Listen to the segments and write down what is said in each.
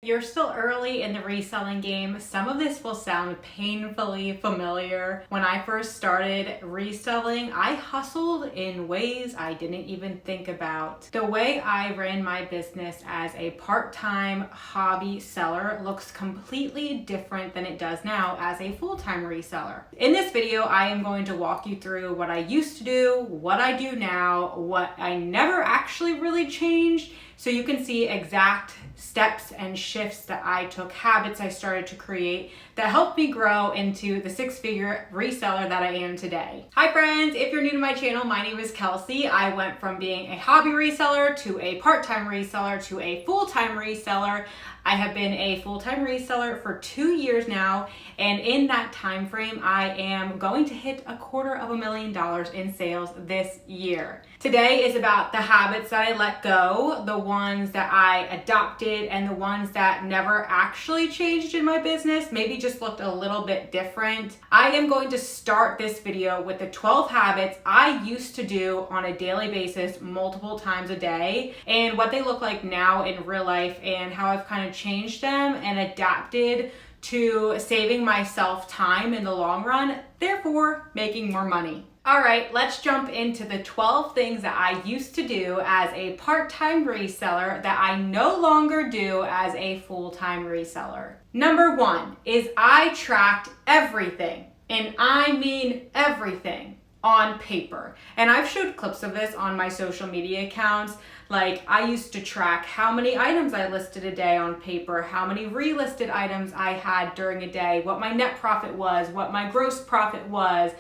You're still early in the reselling game. Some of this will sound painfully familiar. When I first started reselling, I hustled in ways I didn't even think about. The way I ran my business as a part-time hobby seller looks completely different than it does now as a full-time reseller. In this video, I am going to walk you through what I used to do, what I do now, what I never actually really changed, so you can see exact steps and shifts that I took, habits I started to create that helped me grow into the six-figure reseller that I am today. Hi friends, if you're new to my channel, my name is Kelsey. I went from being a hobby reseller to a part-time reseller to a full-time reseller. I have been a full-time reseller for 2 years now, and in that time frame, I am going to hit $250,000 in sales this year. Today is about the habits that I let go, the ones that I adopted, and the ones that never actually changed in my business, maybe just looked a little bit different. I am going to start this video with the 12 habits I used to do on a daily basis multiple times a day, and what they look like now in real life, and how I've kind of changed them and adapted to saving myself time in the long run, therefore making more money. All right, let's jump into the 12 things that I used to do as a part-time reseller that I no longer do as a full-time reseller. Number 1 is I tracked everything, and I mean everything, on paper. And I've showed clips of this on my social media accounts. Like, I used to track how many items I listed a day on paper, how many relisted items I had during a day, what my net profit was, what my gross profit was.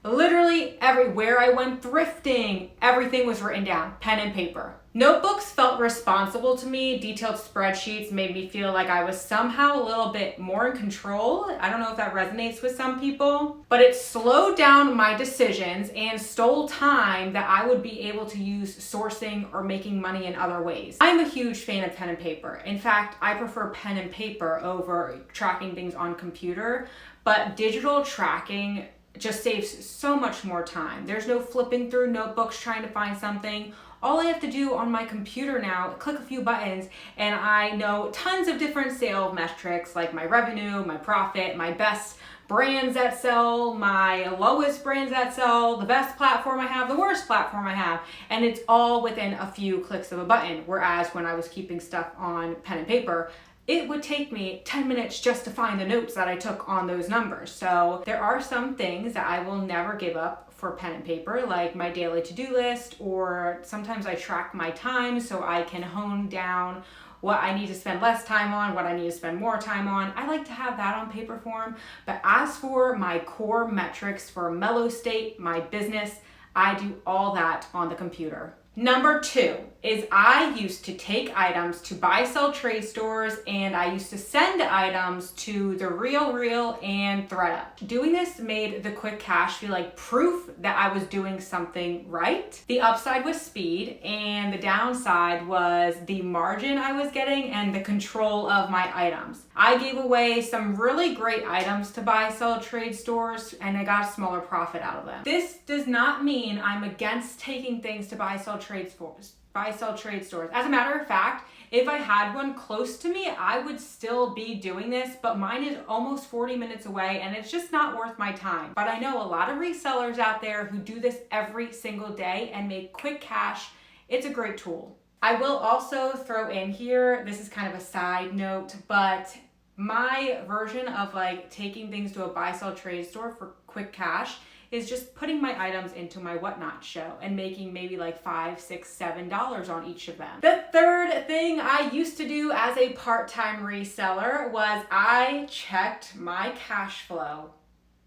Literally everywhere I went thrifting, everything was written down, pen and paper. Notebooks felt responsible to me. Detailed spreadsheets made me feel like I was somehow a little bit more in control. I don't know if that resonates with some people, but it slowed down my decisions and stole time that I would be able to use sourcing or making money in other ways. I'm a huge fan of pen and paper. In fact, I prefer pen and paper over tracking things on computer, but digital tracking just saves so much more time. There's no flipping through notebooks trying to find something. All I have to do on my computer now, click a few buttons, and I know tons of different sale metrics like my revenue, my profit, my best brands that sell, my lowest brands that sell, the best platform I have, the worst platform I have, and it's all within a few clicks of a button. Whereas when I was keeping stuff on pen and paper, it would take me 10 minutes just to find the notes that I took on those numbers. So there are some things that I will never give up for pen and paper, like my daily to-do list, or sometimes I track my time so I can hone down what I need to spend less time on, what I need to spend more time on. I like to have that on paper form. But as for my core metrics for Mellowstate, my business, I do all that on the computer. Number 2 is I used to take items to buy, sell trade stores, and I used to send items to the RealReal and ThredUp. Doing this made the quick cash feel like proof that I was doing something right. The upside was speed, and the downside was the margin I was getting and the control of my items. I gave away some really great items to buy, sell trade stores, and I got a smaller profit out of them. This does not mean I'm against taking things to buy, sell trade stores. As a matter of fact, if I had one close to me, I would still be doing this, but mine is almost 40 minutes away and it's just not worth my time. But I know a lot of resellers out there who do this every single day and make quick cash. It's a great tool. I will also throw in here, this is kind of a side note, but my version of like taking things to a buy, sell trade store for quick cash is just putting my items into my whatnot show and making maybe like $5, $6, $7 on each of them. The third thing I used to do as a part-time reseller was I checked my cash flow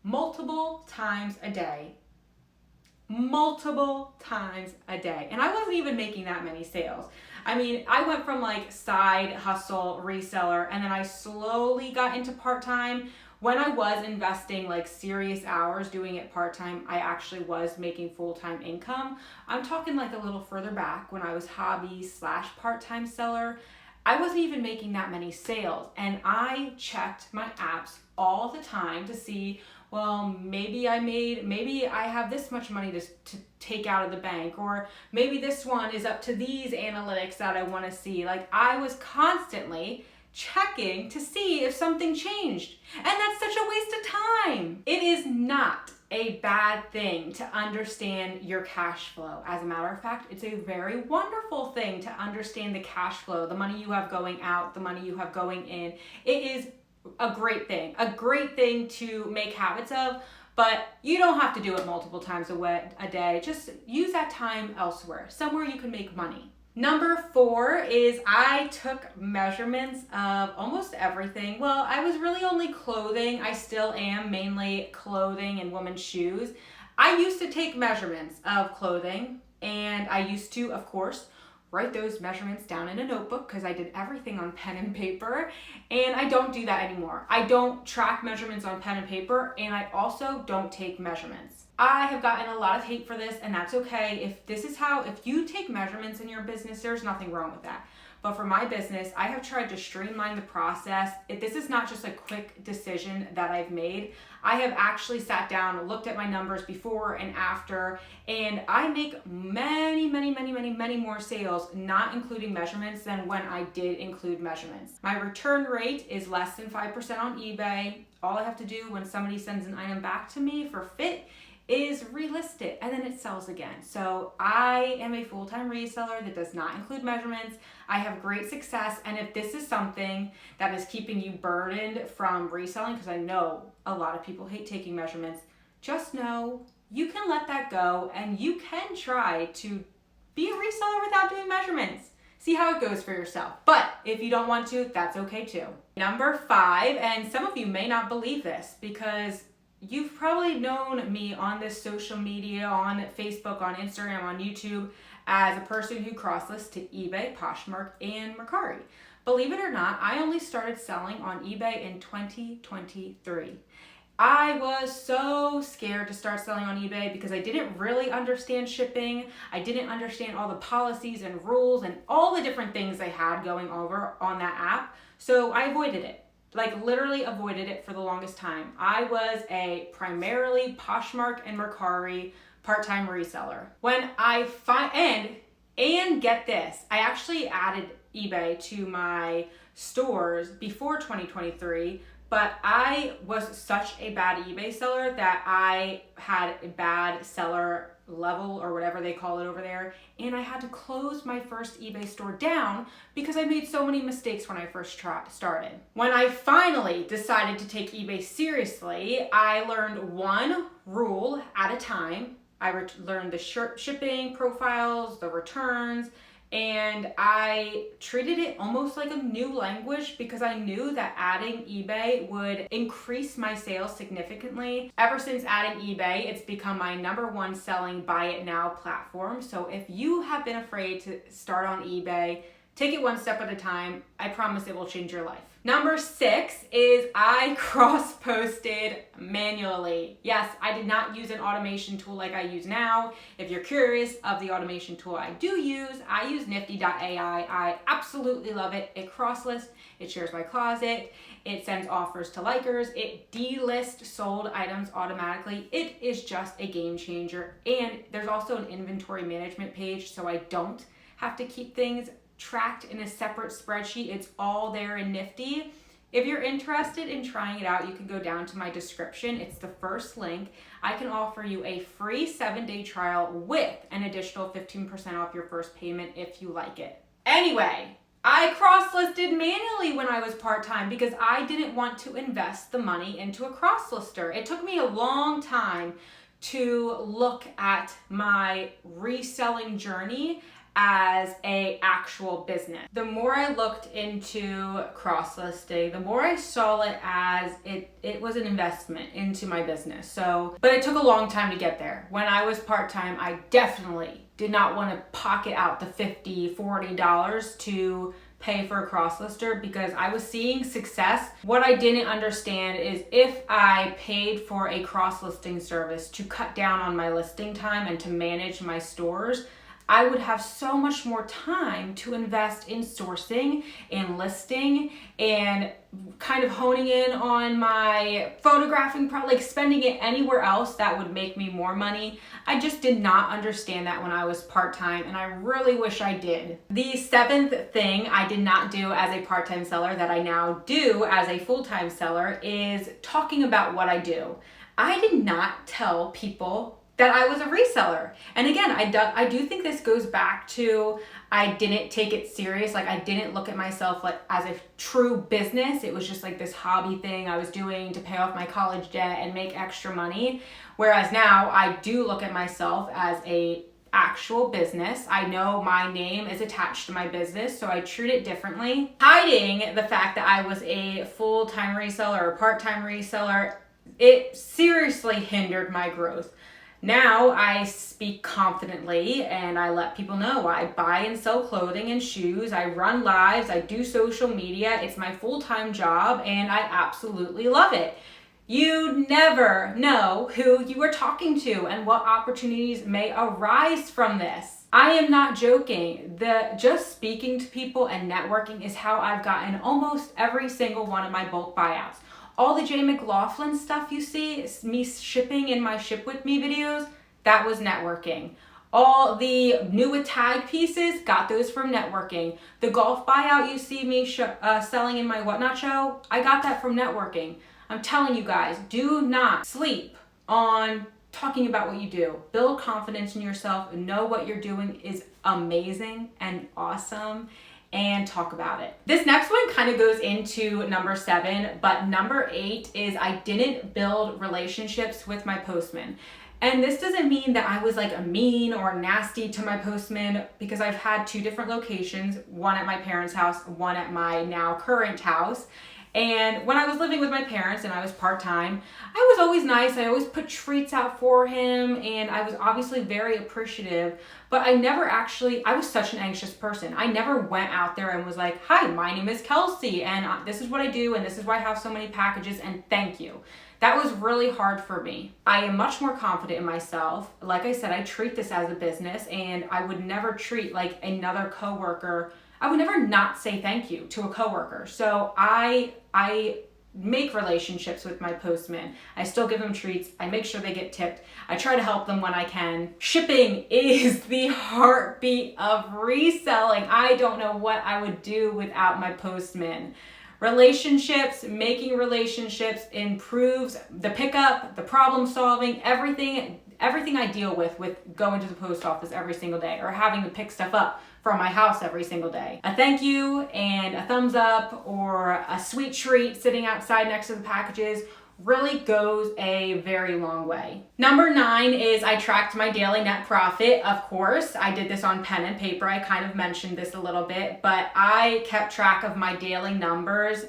multiple times a day. Multiple times a day. And I wasn't even making that many sales. I mean, I went from like side hustle reseller, and then I slowly got into part-time. When I was investing like serious hours doing it part-time, I actually was making full-time income. I'm talking like a little further back when I was hobby / part-time seller. I wasn't even making that many sales, and I checked my apps all the time to see, well, maybe I have this much money to take out of the bank, or maybe this one is up to these analytics that I want to see. Like, I was constantly checking to see if something changed. And that's such a waste of time. It is not a bad thing to understand your cash flow. As a matter of fact, it's a very wonderful thing to understand the cash flow, the money you have going out, the money you have going in. It is a great thing to make habits of, but you don't have to do it multiple times a day. Just use that time elsewhere, somewhere you can make money. Number 4 is I took measurements of almost everything. Well, I was really only clothing. I still am mainly clothing and women's shoes. I used to take measurements of clothing, and I used to, of course, write those measurements down in a notebook because I did everything on pen and paper, and I don't do that anymore. I don't track measurements on pen and paper, and I also don't take measurements. I have gotten a lot of hate for this, and that's okay. If you take measurements in your business, there's nothing wrong with that. But for my business, I have tried to streamline the process. This is not just a quick decision that I've made. I have actually sat down, looked at my numbers before and after, and I make many more sales, not including measurements, than when I did include measurements. My return rate is less than 5% on eBay. All I have to do when somebody sends an item back to me for fit is relist it, and then it sells again. So I am a full-time reseller that does not include measurements. I have great success, and if this is something that is keeping you burdened from reselling, because I know a lot of people hate taking measurements, just know you can let that go, and you can try to be a reseller without doing measurements. See how it goes for yourself. But if you don't want to, that's okay too. Number 5, and some of you may not believe this because you've probably known me on this social media, on Facebook, on Instagram, on YouTube, as a person who cross-lists to eBay, Poshmark, and Mercari. Believe it or not, I only started selling on eBay in 2023. I was so scared to start selling on eBay because I didn't really understand shipping. I didn't understand all the policies and rules and all the different things they had going over on that app. So I avoided it. Like literally avoided it for the longest time. I was a primarily Poshmark and Mercari part-time reseller. When I and get this, I actually added eBay to my stores before 2023, but I was such a bad eBay seller that I had a bad seller level or whatever they call it over there, and I had to close my first eBay store down because I made so many mistakes when I first started. When I finally decided to take eBay seriously, I learned one rule at a time. I learned the shipping profiles, the returns, and I treated it almost like a new language because I knew that adding eBay would increase my sales significantly. Ever since adding eBay, it's become my #1 selling buy it now platform. So if you have been afraid to start on eBay, take it one step at a time. I promise it will change your life. Number 6 is I cross-posted manually. Yes, I did not use an automation tool like I use now. If you're curious of the automation tool I use Nifty.ai. I absolutely love it. It cross-lists, it shares my closet, it sends offers to likers, it delists sold items automatically. It is just a game changer. And there's also an inventory management page, so I don't have to keep things tracked in a separate spreadsheet. It's all there in Nifty. If you're interested in trying it out, you can go down to my description. It's the first link. I can offer you a free 7-day trial with an additional 15% off your first payment if you like it. Anyway, I cross-listed manually when I was part-time because I didn't want to invest the money into a cross-lister. It took me a long time to look at my reselling journey as a actual business. The more I looked into cross-listing, the more I saw it as it was an investment into my business. But it took a long time to get there. When I was part-time, I definitely did not want to pocket out the $50, $40 to pay for a cross-lister because I was seeing success. What I didn't understand is if I paid for a cross-listing service to cut down on my listing time and to manage my stores, I would have so much more time to invest in sourcing and listing and kind of honing in on my photographing, like spending it anywhere else that would make me more money. I just did not understand that when I was part-time, and I really wish I did. The seventh thing I did not do as a part-time seller that I now do as a full-time seller is talking about what I do. I did not tell people that I was a reseller. And again, I do think this goes back to I didn't take it serious. Like I didn't look at myself like as a true business. It was just like this hobby thing I was doing to pay off my college debt and make extra money. Whereas now I do look at myself as a actual business. I know my name is attached to my business, so I treat it differently. Hiding the fact that I was a full-time reseller or part-time reseller, it seriously hindered my growth. Now I speak confidently and I let people know I buy and sell clothing and shoes. I run lives. I do social media. It's my full-time job and I absolutely love it. You never know who you are talking to and what opportunities may arise from this. I am not joking. Just speaking to people and networking is how I've gotten almost every single one of my bulk buyouts. All the Jay McLaughlin stuff you see, me shipping in my Ship With Me videos, that was networking. All the new tag pieces, got those from networking. The golf buyout you see me selling in my Whatnot show, I got that from networking. I'm telling you guys, do not sleep on talking about what you do. Build confidence in yourself and know what you're doing is amazing and awesome. And talk about it. This next one kind of goes into number 7, but number 8 is I didn't build relationships with my postman. And this doesn't mean that I was like a mean or nasty to my postman, because I've had 2 different locations, one at my parents' house, one at my now current house. And when I was living with my parents and I was part-time, I was always nice. I always put treats out for him and I was obviously very appreciative, but I was such an anxious person. I never went out there and was like, hi, my name is Kelsey and this is what I do and this is why I have so many packages and thank you. That was really hard for me. I am much more confident in myself. Like I said, I treat this as a business and I would never treat like another coworker. I would never not say thank you to a coworker. So I make relationships with my postmen. I still give them treats. I make sure they get tipped. I try to help them when I can. Shipping is the heartbeat of reselling. I don't know what I would do without my postmen. Relationships, making relationships improves the pickup, the problem solving, everything I deal with going to the post office every single day or having to pick stuff up from my house every single day. A thank you and a thumbs up or a sweet treat sitting outside next to the packages really goes a very long way. Number 9 is I tracked my daily net profit. Of course, I did this on pen and paper. I kind of mentioned this a little bit, but I kept track of my daily numbers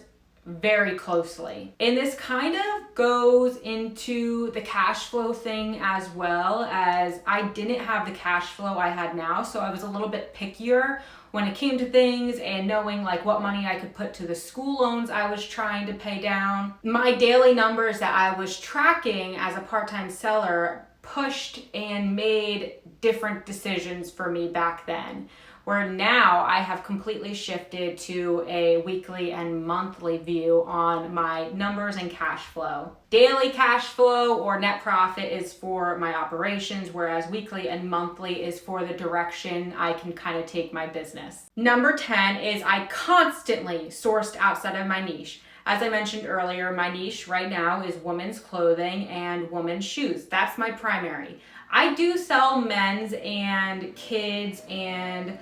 very closely. And this kind of goes into the cash flow thing as well, as I didn't have the cash flow I had now, so I was a little bit pickier when it came to things and knowing like what money I could put to the school loans I was trying to pay down. My daily numbers that I was tracking as a part-time seller pushed and made different decisions for me back then. Where now I have completely shifted to a weekly and monthly view on my numbers and cash flow. Daily cash flow or net profit is for my operations, whereas weekly and monthly is for the direction I can kind of take my business. Number 10 is I constantly sourced outside of my niche. As I mentioned earlier, my niche right now is women's clothing and women's shoes. That's my primary. I do sell men's and kids and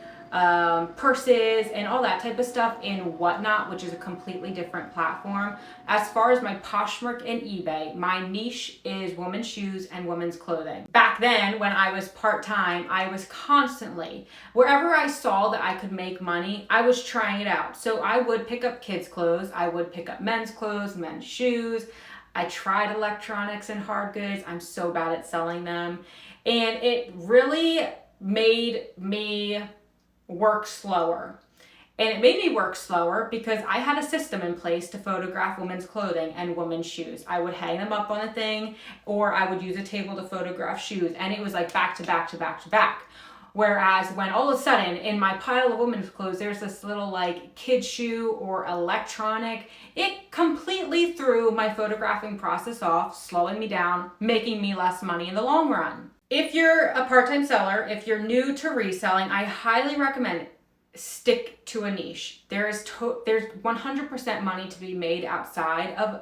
purses and all that type of stuff in Whatnot, which is a completely different platform. As far as my Poshmark and eBay, my niche is women's shoes and women's clothing. Back then, when I was part-time, I was constantly, wherever I saw that I could make money, I was trying it out. So I would pick up kids' clothes, I would pick up men's clothes, men's shoes. I tried electronics and hard goods. I'm so bad at selling them. And it really made me work slower. And it made me work slower because I had a system in place to photograph women's clothing and women's shoes. I would hang them up on a thing or I would use a table to photograph shoes, and it was like back to back to back to back. Whereas when all of a sudden in my pile of women's clothes, there's this little like kid shoe or electronic, it completely threw my photographing process off, slowing me down, making me less money in the long run. If you're a part-time seller, if you're new to reselling, I highly recommend stick to a niche. There's 100% money to be made outside of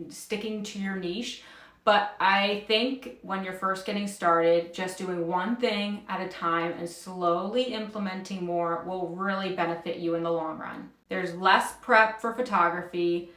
sticking to your niche. But I think when you're first getting started, just doing one thing at a time and slowly implementing more will really benefit you in the long run. There's less prep for photography,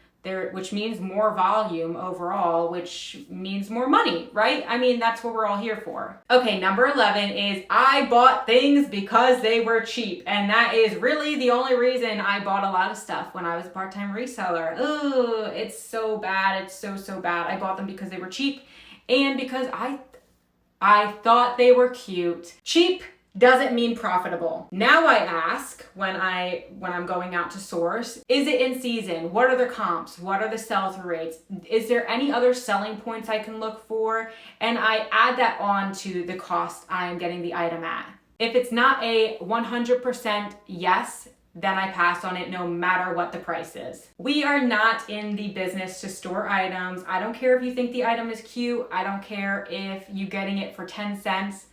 which means more volume overall, which means more money, right? I mean, that's what we're all here for. Okay, number 11 is I bought things because they were cheap. And that is really the only reason I bought a lot of stuff when I was a part-time reseller. Ugh, it's so bad. It's so bad. I bought them because they were cheap and because I thought they were cute. Cheap doesn't mean profitable. Now I ask when I'm going out to source, is it in season? What are the comps? What are the sell-through rates? Is there any other selling points I can look for? And I add that on to the cost I'm getting the item at. If it's not a 100% yes, then I pass on it no matter what the price is. We are not in the business to store items. I don't care if you think the item is cute. I don't care if you're getting it for 10 cents.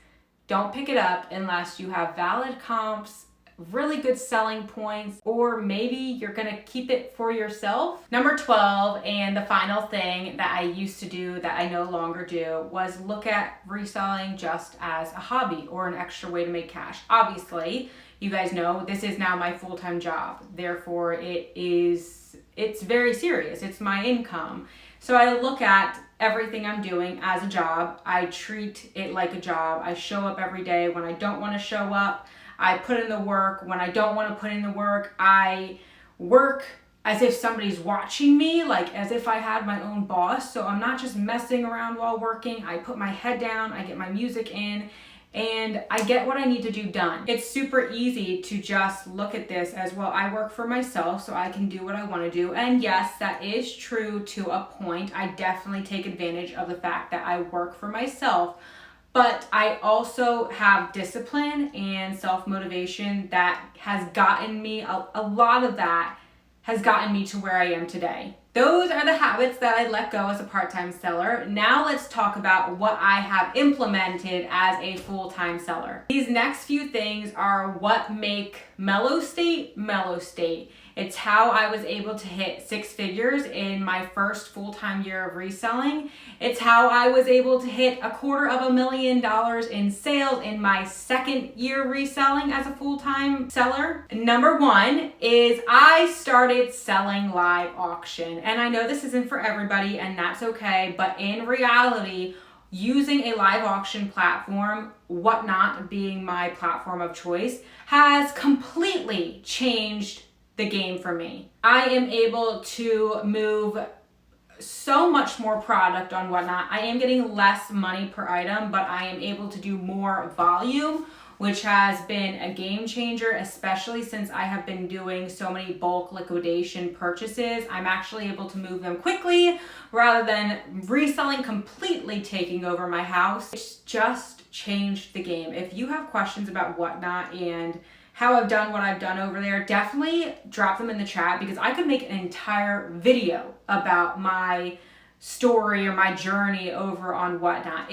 Don't pick it up unless you have valid comps, really good selling points, or maybe you're gonna keep it for yourself. Number 12, and the final thing that I used to do that I no longer do, was look at reselling just as a hobby or an extra way to make cash. Obviously, you guys know this is now my full-time job. Therefore, it's very serious. It's my income. So I look at everything I'm doing as a job. I treat it like a job. I show up every day. When I don't want to show up, I put in the work. When I don't want to put in the work, I work as if somebody's watching me, like as if I had my own boss. So I'm not just messing around while working. I put my head down, I get my music in, and I get what I need to do done. It's super easy to just look at this as, well, I work for myself, so I can do what I want to do. And yes, that is true to a point. I definitely take advantage of the fact that I work for myself, but I also have discipline and self-motivation that has gotten me, a lot of that has gotten me to where I am today. Those are the habits that I let go as a part-time seller. Now let's talk about what I have implemented as a full-time seller. These next few things are what make Mellowstate, Mellowstate. It's how I was able to hit 6 figures in my first full-time year of reselling. It's how I was able to hit $250,000 in sales in my second year reselling as a full-time seller. Number 1 is I started selling live auction. And I know this isn't for everybody, and that's okay, but in reality, using a live auction platform, Whatnot being my platform of choice, has completely changed the game for me. I am able to move so much more product on Whatnot. I am getting less money per item, but I am able to do more volume, which has been a game changer, especially since I have been doing so many bulk liquidation purchases. I'm actually able to move them quickly rather than reselling completely taking over my house. It's just changed the game. If you have questions about Whatnot and how I've done what I've done over there, definitely drop them in the chat, because I could make an entire video about my story or my journey over on Whatnot.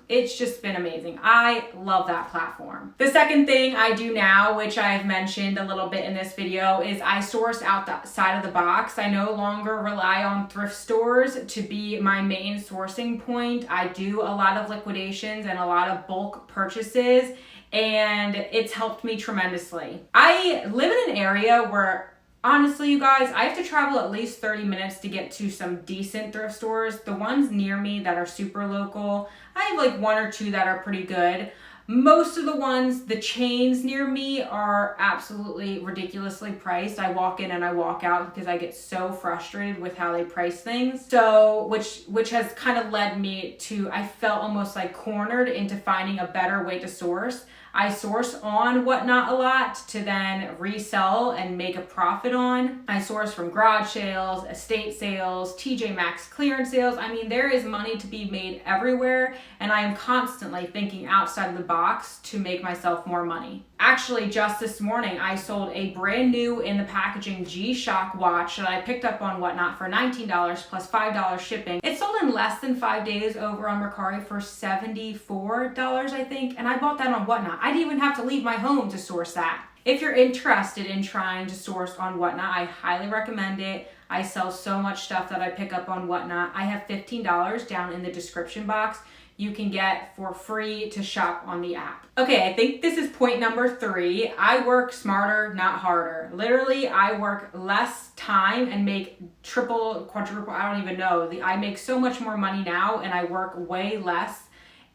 It's just been amazing. I love that platform. The second thing I do now, which I've mentioned a little bit in this video, is I source outside of the box. I no longer rely on thrift stores to be my main sourcing point. I do a lot of liquidations and a lot of bulk purchases, and it's helped me tremendously. I live in an area where, honestly, you guys, I have to travel at least 30 minutes to get to some decent thrift stores. The ones near me that are super local, I have like 1 or 2 that are pretty good. Most of the ones, the chains near me, are absolutely ridiculously priced. I walk in and I walk out because I get so frustrated with how they price things. So, which has kind of led me to, I felt almost like cornered into finding a better way to source. I source on Whatnot a lot to then resell and make a profit on. I source from garage sales, estate sales, TJ Maxx clearance sales. I mean, there is money to be made everywhere, and I am constantly thinking outside of the box to make myself more money. Actually, just this morning, I sold a brand new in the packaging G-Shock watch that I picked up on Whatnot for $19 plus $5 shipping. It sold in less than 5 days over on Mercari for $74, I think, and I bought that on Whatnot. I didn't even have to leave my home to source that. If you're interested in trying to source on Whatnot, I highly recommend it. I sell so much stuff that I pick up on Whatnot. I have $15 down in the description box you can get for free to shop on the app. Okay, I think this is point number 3. I work smarter, not harder. Literally, I work less time and make triple, quadruple, I don't even know. I make so much more money now and I work way less.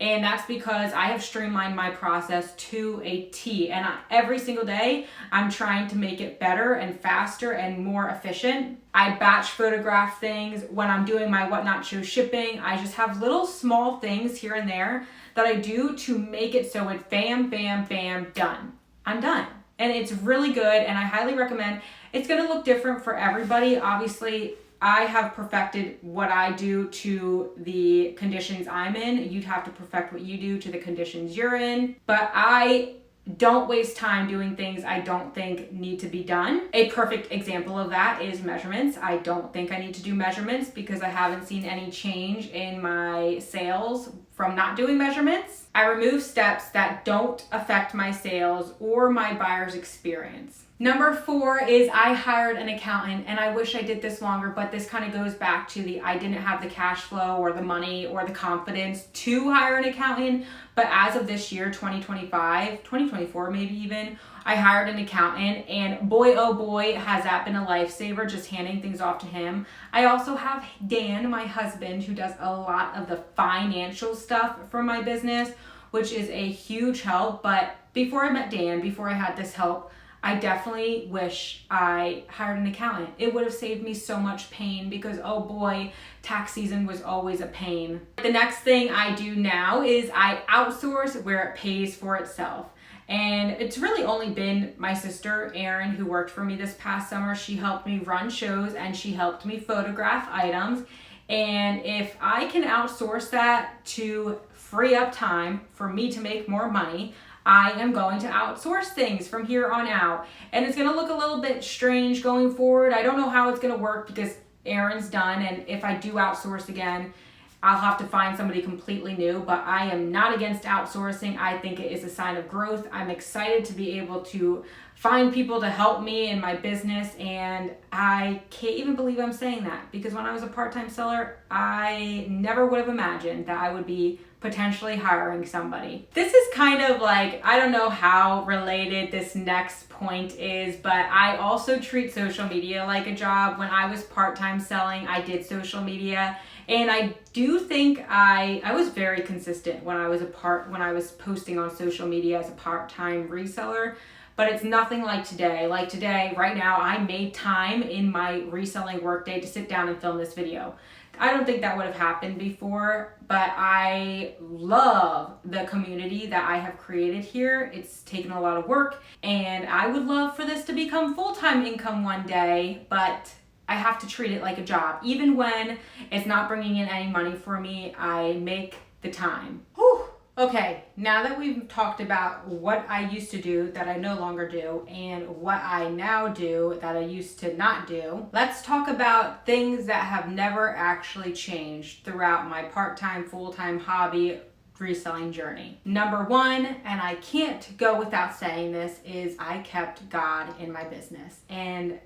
And that's because I have streamlined my process to a T. And every single day, I'm trying to make it better and faster and more efficient. I batch photograph things. When I'm doing my Whatnot show shipping, I just have little small things here and there that I do to make it so it's bam, bam, bam, done. I'm done. And it's really good, and I highly recommend. It's gonna look different for everybody. Obviously, I have perfected what I do to the conditions I'm in. You'd have to perfect what you do to the conditions you're in. But I don't waste time doing things I don't think need to be done. A perfect example of that is measurements. I don't think I need to do measurements because I haven't seen any change in my sales from not doing measurements. I remove steps that don't affect my sales or my buyer's experience. Number 4 is I hired an accountant, and I wish I did this longer, but this kind of goes back to I didn't have the cash flow or the money or the confidence to hire an accountant. But as of this year, 2025, 2024 maybe even, I hired an accountant, and boy, oh boy, has that been a lifesaver, just handing things off to him. I also have Dan, my husband, who does a lot of the financial stuff for my business, which is a huge help. But before I met Dan, before I had this help, I definitely wish I hired an accountant. It would have saved me so much pain because, oh boy, tax season was always a pain. The next thing I do now is I outsource where it pays for itself. And it's really only been my sister, Erin, who worked for me this past summer. She helped me run shows and she helped me photograph items. And if I can outsource that to free up time for me to make more money, I am going to outsource things from here on out. And it's gonna look a little bit strange going forward. I don't know how it's gonna work because Erin's done, and if I do outsource again, I'll have to find somebody completely new, but I am not against outsourcing. I think it is a sign of growth. I'm excited to be able to find people to help me in my business, and I can't even believe I'm saying that because when I was a part-time seller, I never would have imagined that I would be potentially hiring somebody. This is kind of like, I don't know how related this next point is, but I also treat social media like a job. When I was part-time selling, I did social media, and I do think I was very consistent when I was posting on social media as a part-time reseller. But it's nothing like today. Like today, right now, I made time in my reselling workday to sit down and film this video. I don't think that would have happened before, but I love the community that I have created here. It's taken a lot of work, and I would love for this to become full-time income one day, but I have to treat it like a job. Even when it's not bringing in any money for me, I make the time. Whew. Okay, now that we've talked about what I used to do that I no longer do and what I now do that I used to not do, let's talk about things that have never actually changed throughout my part-time, full-time hobby reselling journey. Number 1, and I can't go without saying this, is I kept God in my business. And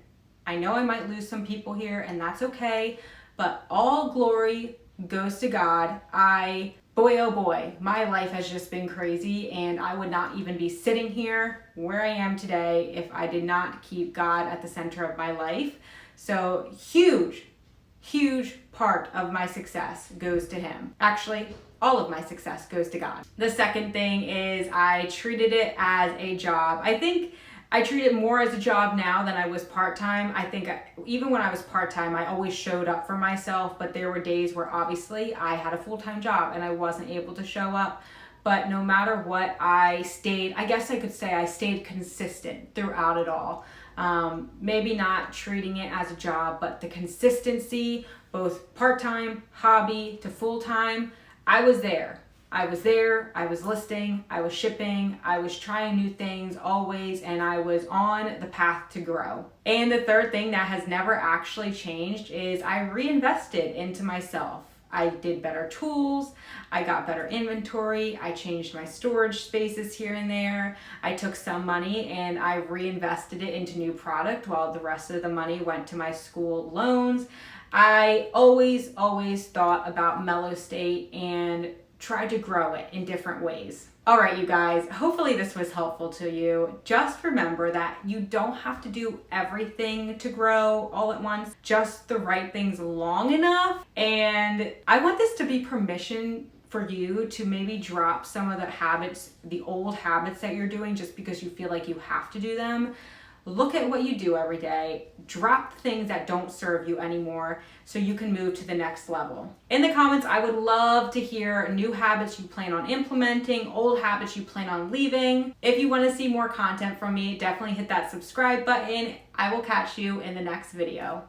I know I might lose some people here, and that's okay, but all glory goes to God. Boy, oh boy, my life has just been crazy, and I would not even be sitting here where I am today if I did not keep God at the center of my life. So huge part of my success goes to Him. Actually, all of my success goes to God. The second thing is I treated it as a job. I think I treat it more as a job now than I was part-time. I think even when I was part-time, I always showed up for myself, but there were days where obviously I had a full-time job and I wasn't able to show up. but no matter what, I stayed, I guess I could say I stayed consistent throughout it all. Maybe not treating it as a job, but the consistency, both part-time, hobby to full-time, I was there. I was listing, I was shipping, I was trying new things always, and I was on the path to grow. And the third thing that has never actually changed is I reinvested into myself. I did better tools, I got better inventory, I changed my storage spaces here and there. I took some money and I reinvested it into new product while the rest of the money went to my school loans. I always thought about Mellowstate and tried to grow it in different ways. All right, you guys, hopefully this was helpful to you. Just remember that you don't have to do everything to grow all at once, just the right things long enough. And I want this to be permission for you to maybe drop some of the habits, the old habits that you're doing just because you feel like you have to do them. Look at what you do every day, drop things that don't serve you anymore so you can move to the next level. In the comments, I would love to hear new habits you plan on implementing, old habits you plan on leaving. If you want to see more content from me, definitely hit that subscribe button. I will catch you in the next video.